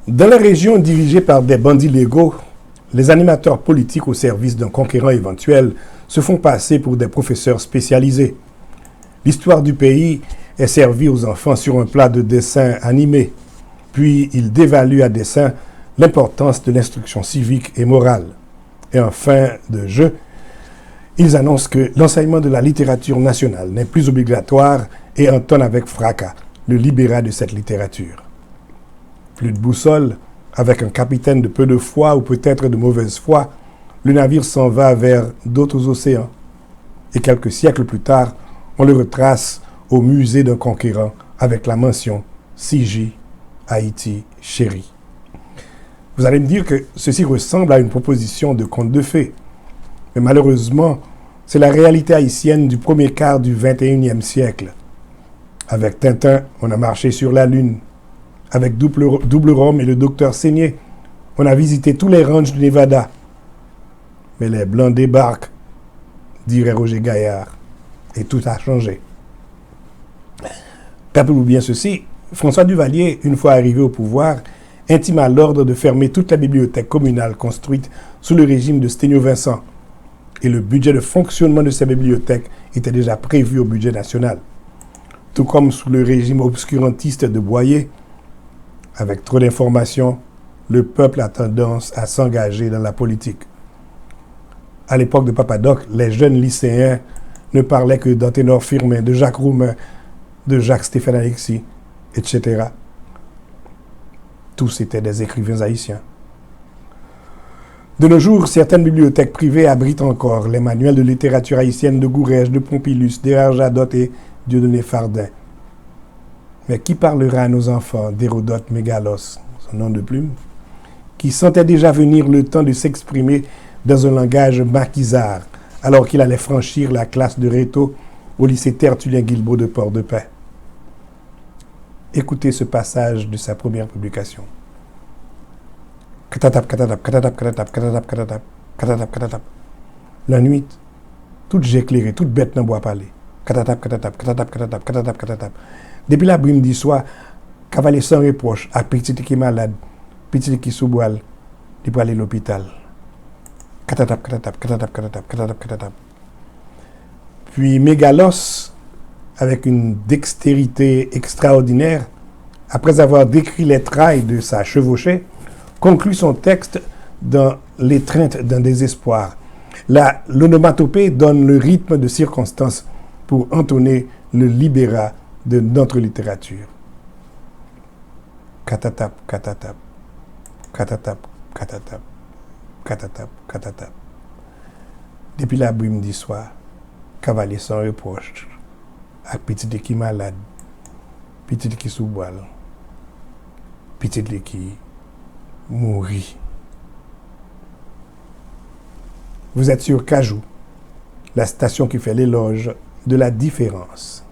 Dans la région dirigée par des bandits légaux, les animateurs politiques au service d'un conquérant éventuel se font passer pour des professeurs spécialisés. L'histoire du pays est servie aux enfants sur un plat de dessins animés, puis ils dévaluent à dessein l'importance de l'instruction civique et morale. Et en fin de jeu, ils annoncent que l'enseignement de la littérature nationale n'est plus obligatoire et entonnent avec fracas le libérat de cette littérature. Plus de boussole, avec un capitaine de peu de foi ou peut-être de mauvaise foi, le navire s'en va vers d'autres océans. Et quelques siècles plus tard, on le retrace au musée d'un conquérant avec la mention CJ, Haïti, chérie. Vous allez me dire que ceci ressemble à une proposition de conte de fées. Mais malheureusement, c'est la réalité haïtienne du premier quart du XXIe siècle. Avec Tintin, on a marché sur la Lune. Avec Double Rhum et le docteur Seigné, on a visité tous les ranchs du Nevada. Mais les Blancs débarquent, dirait Roger Gaillard, et tout a changé. Rappelez-vous bien ceci, François Duvalier, une fois arrivé au pouvoir, intima l'ordre de fermer toute la bibliothèque communale construite sous le régime de Sténio-Vincent. Et le budget de fonctionnement de ces bibliothèques était déjà prévu au budget national. Tout comme sous le régime obscurantiste de Boyer, avec trop d'informations, le peuple a tendance à s'engager dans la politique. À l'époque de Papadoc, les jeunes lycéens ne parlaient que d'Anténor Firmin, de Jacques Roumain, de Jacques-Stéphane Alexis, etc. Tous étaient des écrivains haïtiens. De nos jours, certaines bibliothèques privées abritent encore les manuels de littérature haïtienne de Gourèges, de Pompilus, d'Hérard Jadot et Dieudonné Fardin. Mais qui parlera à nos enfants d'Hérodote Mégalos, son nom de plume, qui sentait déjà venir le temps de s'exprimer dans un langage maquisard, alors qu'il allait franchir la classe de Réto au lycée Tertullien Guilbeault de Port-de-Paix. Écoutez ce passage de sa première publication. Katatap, katatap, katatap, katatap, katatap, katatap, katatap, katatap. La nuit, toute j'éclairée, toute bête n'en boit parler. Katatap, katatap, katatap, katatap, katatap, katatap. Depuis la brume du soir, cavalier sans reproche, à petit qui est malade, petit qui sous-boile, il peut aller à l'hôpital. Katatap, katatap, katatap, katatap, katatap, katatap. Puis Mégalos, avec une dextérité extraordinaire, après avoir décrit les trailles de sa chevauchée, conclut son texte dans l'étreinte d'un désespoir. L'onomatopée donne le rythme de circonstance pour entonner le libérat de notre littérature. Katatap, katatap, katatap, katatap, katatap, katatap. Depuis la brume du soir, cavalier sans reproche, avec petit qui malade, petit qui sous-boile, petit qui mourit. Vous êtes sur Cajou, la station qui fait l'éloge de la différence.